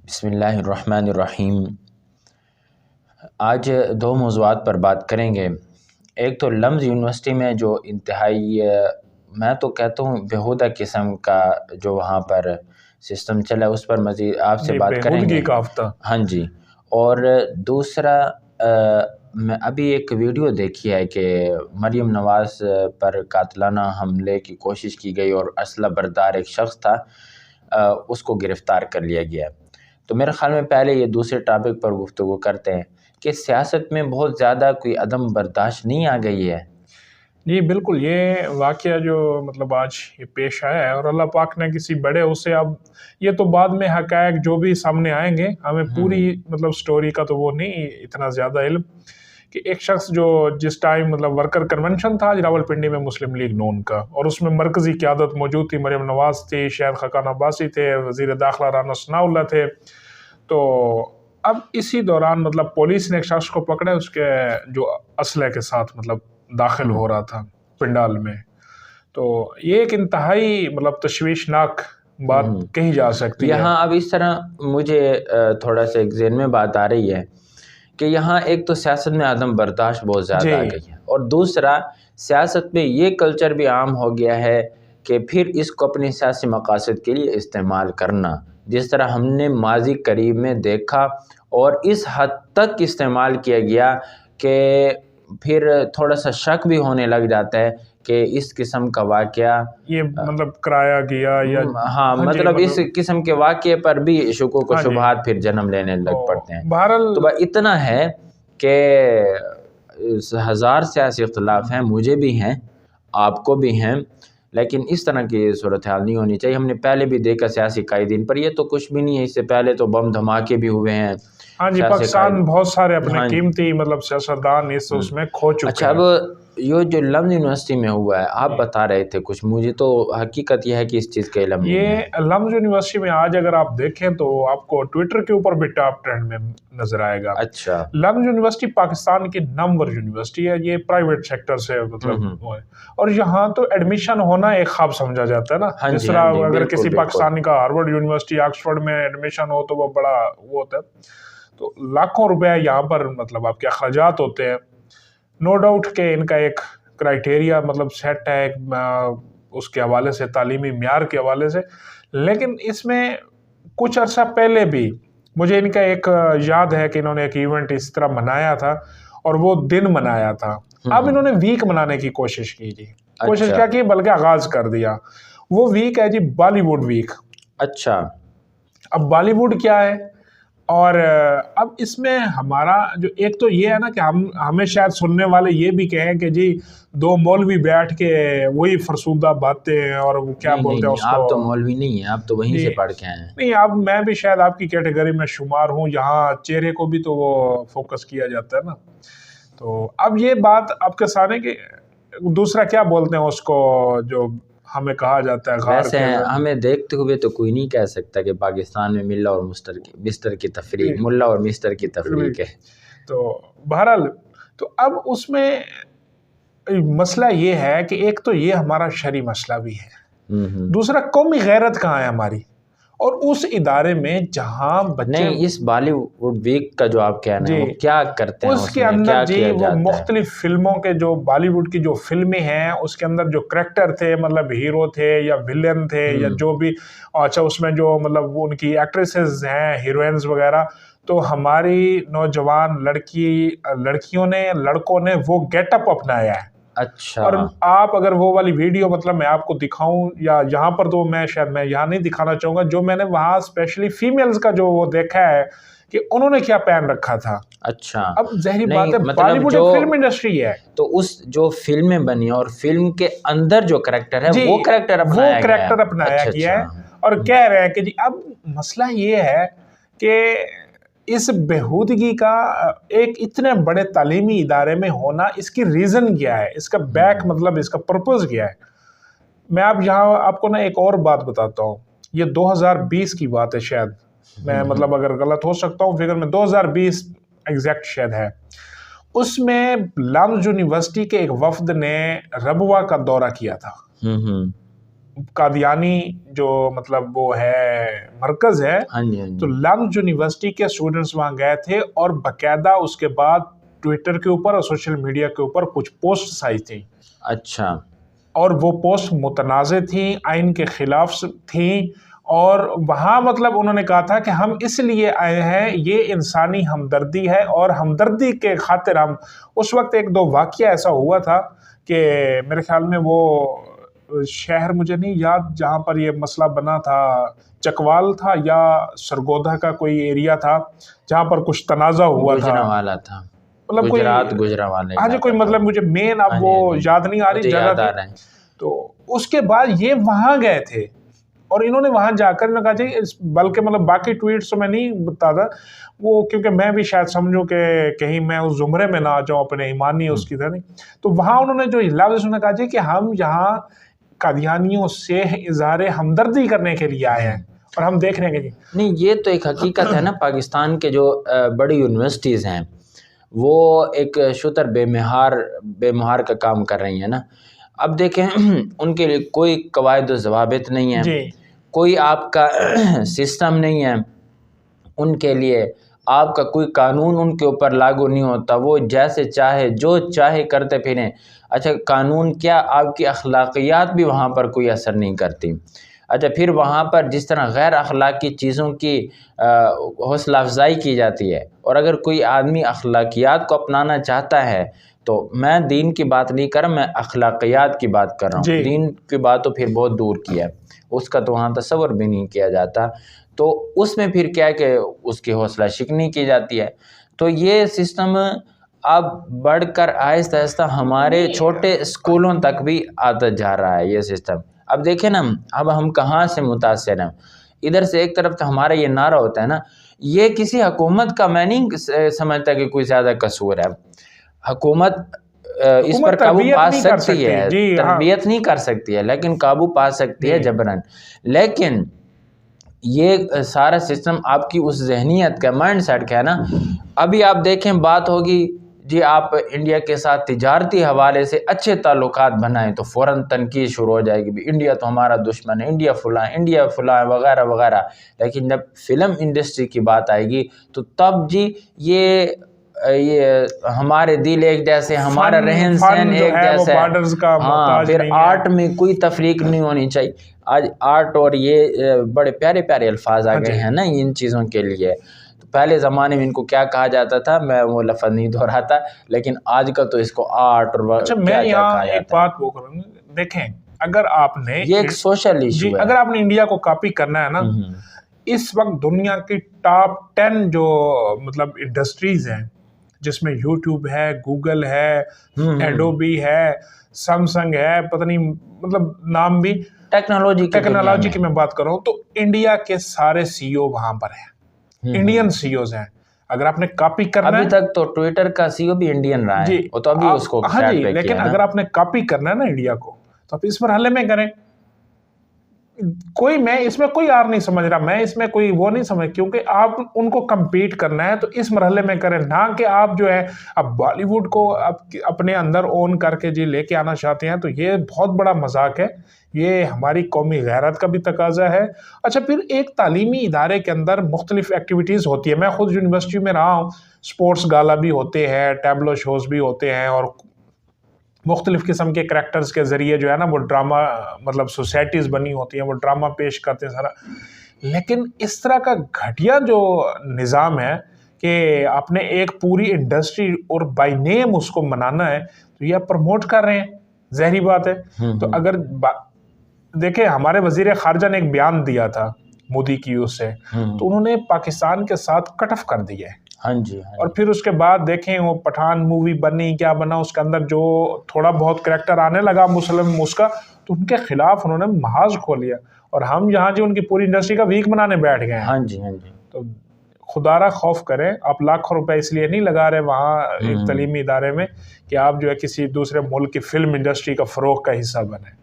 بسم اللہ الرحمن الرحیم۔ آج دو موضوعات پر بات کریں گے۔ ایک تو لمز یونیورسٹی میں جو انتہائی میں تو کہتا ہوں بیہودہ قسم کا جو وہاں پر سسٹم چلا ہے اس پر مزید آپ سے بات کریں گے۔ ہاں جی۔ اور دوسرا میں ابھی ایک ویڈیو دیکھی ہے کہ مریم نواز پر قاتلانہ حملے کی کوشش کی گئی اور اسلحہ بردار ایک شخص تھا، اس کو گرفتار کر لیا گیا۔ تو میرے خیال میں پہلے یہ دوسرے ٹاپک پر گفتگو کرتے ہیں کہ سیاست میں بہت زیادہ کوئی عدم برداشت نہیں آ گئی ہے۔ جی بالکل، یہ واقعہ جو آج یہ پیش آیا ہے اور اللہ پاک نے کسی بڑے اسے، اب یہ تو بعد میں حقائق جو بھی سامنے آئیں گے، ہمیں پوری سٹوری کا تو وہ نہیں اتنا زیادہ علم، کہ ایک شخص جو جس ٹائم ورکر کنونشن تھا راولپنڈی میں مسلم لیگ نون کا، اور اس میں مرکزی قیادت موجود تھی، مریم نواز تھی، شاہد خاقان عباسی تھے، وزیر داخلہ رانا ثناء اللہ تھے۔ تو اب اسی دوران پولیس نے ایک شخص کو پکڑا، اس کے جو اسلحے کے ساتھ داخل ہو رہا تھا پنڈال میں۔ تو یہ ایک انتہائی تشویشناک بات کہی جا سکتی ہے۔ یہاں اب اس طرح مجھے تھوڑا سا ایک ذہن میں بات آ رہی ہے کہ یہاں ایک تو سیاست میں عدم برداشت بہت زیادہ آ گئی ہے، اور دوسرا سیاست میں یہ کلچر بھی عام ہو گیا ہے کہ پھر اس کو اپنے سیاسی مقاصد کے لیے استعمال کرنا، جس طرح ہم نے ماضی قریب میں دیکھا، اور اس حد تک استعمال کیا گیا کہ پھر تھوڑا سا شک بھی ہونے لگ جاتا ہے کہ اس قسم کا واقعہ یہ کرایا گیا یا ہاں اس قسم کے واقعے پر بھی شکوک و شبہات پھر جنم لینے لگ پڑتے ہیں۔ تو اتنا ہے کہ ہزار سیاسی اختلاف ہیں، مجھے بھی ہیں، آپ کو بھی ہیں، لیکن اس طرح کی صورتحال نہیں ہونی چاہیے۔ ہم نے پہلے بھی دیکھا سیاسی قائدین پر، یہ تو کچھ بھی نہیں ہے، اس سے پہلے تو بم دھماکے بھی ہوئے ہیں۔ ہاں جی، پاکستان بہت سارے اپنے قیمتی سیاستدان اس میں کھو چکے ہیں۔ اچھا، اب یہ جو لمز یونیورسٹی میں ہوا ہے، آپ بتا رہے تھے کچھ، مجھے تو حقیقت یہ ہے کہ اس چیز کا علم نہیں ہے۔ یہ لمز یونیورسٹی میں آج اگر آپ دیکھیں تو آپ کو ٹویٹر کے اوپر بھی ٹاپ ٹرینڈ میں نظر آئے گا۔ اچھا، لمز یونیورسٹی پاکستان کی نمبر یونیورسٹی ہے، یہ پرائیویٹ سیکٹر سے اور یہاں تو ایڈمیشن ہونا ایک خواب سمجھا جاتا ہے نا۔ جس طرح اگر کسی پاکستانی کا ہارورڈ یونیورسٹی آکسفورڈ میں ایڈمیشن ہو تو وہ بڑا وہ ہوتا ہے، تو لاکھوں روپے یہاں پر آپ کے اخراجات ہوتے ہیں۔ نو ڈاؤٹ کہ ان کا ایک کرائیٹیریا سیٹ ہے اس کے حوالے سے، تعلیمی معیار کے حوالے سے، لیکن اس میں کچھ عرصہ پہلے بھی مجھے ان کا ایک یاد ہے کہ انہوں نے ایک ایونٹ اس طرح منایا تھا، اور وہ دن منایا تھا۔ اب انہوں نے ویک منانے کی کوشش کی جی، کوشش کیا کی، بلکہ آغاز کر دیا۔ وہ ویک ہے جی بالی ووڈ ویک۔ اچھا، اب بالی ووڈ کیا ہے، اور اب اس میں ہمارا جو ایک تو یہ ہے نا کہ ہمیں شاید سننے والے یہ بھی کہیں کہ جی دو مولوی بیٹھ کے وہی فرسودہ باتیں، اور وہ کیا بولتے ہیں اس کو۔ آپ تو مولوی نہیں ہیں، آپ تو وہیں سے پڑھ کے آئے ہیں۔ نہیں، اب میں بھی شاید آپ کی کیٹیگری میں شمار ہوں، یہاں چہرے کو بھی تو وہ فوکس کیا جاتا ہے نا۔ تو اب یہ بات آپ کے سامنے کہ دوسرا کیا بولتے ہیں اس کو جو ہمیں کہا جاتا ہے غار۔ ویسے ہمیں دیکھتے ہوئے تو کوئی نہیں کہہ سکتا کہ پاکستان میں ملا اور مستر کی تفریق، ملا اور مستر کی تفریق ہے۔ تو بہرحال تو اب اس میں مسئلہ یہ ہے کہ ایک تو یہ ہمارا شرعی مسئلہ بھی ہے، دوسرا قومی غیرت کہاں ہے ہماری، اور اس ادارے میں جہاں بچے نہیں، اس بالی ووڈ ویک کا جو آپ کہنا ہے وہ کیا کرتے ہیں اس کے اندر جی، وہ مختلف فلموں کے جو بالی ووڈ کی جو فلمیں ہیں اس کے اندر جو کریکٹر تھے، ہیرو تھے یا ویلن تھے یا جو بھی، اچھا اس میں جو ان کی ایکٹریسز ہیں، ہیروئنز وغیرہ، تو ہماری نوجوان لڑکیوں نے، لڑکوں نے وہ گیٹ اپ اپنایا ہے۔ اچھا، اور آپ اگر وہ والی ویڈیو میں آپ کو دکھاؤں، یا یہاں پر تو میں یہاں نہیں دکھانا چاہوں گا، جو میں نے وہاں اسپیشلی فیمیلز کا جو وہ دیکھا ہے کہ انہوں نے کیا پہن رکھا تھا۔ اچھا، اب ظاہری بات ہے بالی ووڈ ایک فلم انڈسٹری ہے، تو اس جو فلمیں بنی اور فلم کے اندر جو کریکٹر ہے وہ کریکٹر اپنایا گیا ہے، اور کہہ رہے ہیں کہ جی اب مسئلہ یہ ہے کہ اس بےہودگی کا ایک اتنے بڑے تعلیمی ادارے میں ہونا، اس کی ریزن کیا ہے، اس کا بیک اس کا پرپز کیا ہے۔ میں اب یہاں آپ کو ایک اور بات بتاتا ہوں، یہ 2020 کی بات ہے، شاید میں اگر غلط ہو سکتا ہوں فگر میں، 2020 ایگزیکٹ شاید ہے۔ اس میں لمز یونیورسٹی کے ایک وفد نے ربوہ کا دورہ کیا تھا، قادیانی جو مطلب وہ ہے مرکز ہے، تو لمز یونیورسٹی کے اسٹوڈنٹس وہاں گئے تھے اور باقاعدہ اس کے بعد ٹویٹر کے اوپر اور سوشل میڈیا کے اوپر کچھ پوسٹس آئی تھیں. اچھا. اور وہ پوسٹ متنازع تھیں، آئین کے خلاف تھیں، اور وہاں مطلب انہوں نے کہا تھا کہ ہم اس لیے آئے ہیں، یہ انسانی ہمدردی ہے اور ہمدردی کے خاطر ہم. اس وقت ایک دو واقعہ ایسا ہوا تھا کہ میرے خیال میں وہ شہر مجھے نہیں یاد جہاں پر یہ مسئلہ بنا تھا، چکوال تھا یا سرگودا کا کوئی ایریا تھا جہاں پر کچھ تنازع ہوا تھا، مطلب گجرانوالے. ہاں جی، کوئی مطلب مجھے مین اب وہ یاد نہیں آ رہی جگہ تھی. تو اس کے بعد یہ وہاں گئے تھے اور انہوں نے وہاں جا کر کہا جی، بلکہ مطلب باقی ٹویٹس تو میں نہیں بتاتا وہ، کیونکہ میں بھی شاید سمجھوں کہ کہیں میں اس زمرے میں نہ آ جاؤں اپنے ایمانی اس کی طرح نہیں. تو وہاں انہوں نے جو لفظ کہا جی کہ ہم یہاں قادیانیوں سے اظہار ہمدردی کرنے کے لیے آئے ہیں اور ہم دیکھ رہے ہیں کہ نہیں، یہ تو ایک حقیقت ہے نا. پاکستان کے جو بڑی یونیورسٹیز ہیں وہ ایک شتر بے مہار کا کام کر رہی ہیں نا. اب دیکھیں ان کے لیے کوئی قواعد و ضوابط نہیں ہے، کوئی آپ کا سسٹم نہیں ہے ان کے لیے، آپ کا کوئی قانون ان کے اوپر لاگو نہیں ہوتا، وہ جیسے چاہے جو چاہے کرتے پھریں. اچھا، قانون کیا، آپ کی اخلاقیات بھی وہاں پر کوئی اثر نہیں کرتی. اچھا، پھر وہاں پر جس طرح غیر اخلاقی چیزوں کی حوصلہ افزائی کی جاتی ہے، اور اگر کوئی آدمی اخلاقیات کو اپنانا چاہتا ہے تو میں دین کی بات نہیں کر رہا، میں اخلاقیات کی بات کر رہا ہوں. دین کی بات تو پھر بہت دور کی ہے، اس کا تو وہاں تصور بھی نہیں کیا جاتا. تو اس میں پھر کیا ہے کہ اس کی حوصلہ شکنی کی جاتی ہے. تو یہ سسٹم اب بڑھ کر آہستہ آہستہ ہمارے چھوٹے اسکولوں تک بھی آتا جا رہا ہے یہ سسٹم. اب دیکھیں نا، اب ہم کہاں سے متاثر ہیں. ادھر سے ایک طرف تو ہمارا یہ نعرہ ہوتا ہے نا، یہ کسی حکومت کا میں نہیں سمجھتا کہ کوئی زیادہ قصور ہے. حکومت اس پر قابو پا سکتی ہے، تربیت نہیں کر سکتی ہے، لیکن قابو پا سکتی ہے جبراً. لیکن یہ سارا سسٹم آپ کی اس ذہنیت کا، مائنڈ سیٹ کا ہے نا. ابھی آپ دیکھیں بات ہوگی جی آپ انڈیا کے ساتھ تجارتی حوالے سے اچھے تعلقات بنائیں تو فوراً تنقید شروع ہو جائے گی، انڈیا تو ہمارا دشمن ہے، انڈیا فلاں وغیرہ وغیرہ. لیکن جب فلم انڈسٹری کی بات آئے گی تو تب جی یہ ہمارے دل ایک جیسے، ہمارا رہن سہن ایک جیسا ہے. ہاں، پھر آرٹ میں کوئی تفریق نہیں ہونی چاہیے. آج آرٹ اور یہ بڑے پیارے پیارے الفاظ آ گئے ہیں نا ان چیزوں کے لیے. پہلے زمانے میں ان کو کیا کہا جاتا تھا میں وہ لفظ نہیں دہراتا، لیکن آج کل تو اس کو آرٹ اور اچھا میں یہاں ایک بات وہ کروں گا. دیکھیں، اگر آپ نے یہ ایک سوشل ایشو ہے، اگر آپ نے انڈیا کو کاپی کرنا ہے نا، اس وقت دنیا کی ٹاپ 10 جو مطلب انڈسٹریز ہیں جس میں یوٹیوب ہے، گوگل ہے، ایڈوبی ہے، سیمسنگ ہے، پتہ نہیں مطلب نام بھی ٹیکنالوجی کی میں بات کر رہا ہوں، تو انڈیا کے سارے سی او وہاں پر ہیں، انڈین سی اوز ہیں. اگر آپ نے کاپی کرنا ہے، ابھی تک تو ٹویٹر کا سی او بھی انڈین رہا ہے، وہ تو ابھی اس کو ہاں جی، لیکن اگر آپ نے کاپی کرنا ہے نا انڈیا کو تو آپ اس مرحلے میں کریں. میں اس میں کوئی آر نہیں سمجھ رہا، میں اس میں کوئی وہ نہیں سمجھ، کیونکہ آپ ان کو کمپیٹ کرنا ہے تو اس مرحلے میں کریں، نہ کہ آپ جو ہے اب بالی ووڈ کو اپنے اندر اون کر کے جی لے کے آنا چاہتے ہیں. تو یہ بہت بڑا مذاق ہے، یہ ہماری قومی غیرت کا بھی تقاضا ہے. اچھا، پھر ایک تعلیمی ادارے کے اندر مختلف ایکٹیویٹیز ہوتی ہے. میں خود یونیورسٹی میں رہا ہوں، سپورٹس گالا بھی ہوتے ہیں، ٹیبلو شوز بھی ہوتے ہیں، اور مختلف قسم کے کریکٹرز کے ذریعے جو ہے نا وہ ڈرامہ مطلب سوسائٹیز بنی ہوتی ہیں، وہ ڈرامہ پیش کرتے ہیں سارا. لیکن اس طرح کا گھٹیا جو نظام ہے کہ آپ نے ایک پوری انڈسٹری اور بائی نیم اس کو منانا ہے، تو یہ آپ پروموٹ کر رہے ہیں، ظاہری بات ہے. تو اگر دیکھیں ہمارے وزیر خارجہ نے ایک بیان دیا تھا مودی کی اس سے، تو انہوں نے پاکستان کے ساتھ کٹ آف کر دیا ہے. ہاں جی. اور پھر اس کے بعد دیکھیں وہ پٹھان مووی بنی، کیا بنا، اس کے اندر جو تھوڑا بہت کریکٹر آنے لگا مسلم اس کا، تو ان کے خلاف انہوں نے محاذ کھول لیا، اور ہم یہاں جو ان کی پوری انڈسٹری کا ویک بنانے بیٹھ گئے ہیں. ہاں جی. تو خدا را خوف کریں، آپ لاکھوں روپے اس لیے نہیں لگا رہے وہاں ایک تعلیمی ادارے میں کہ آپ جو ہے کسی دوسرے ملک کی فلم انڈسٹری کا فروغ کا حصہ بنیں.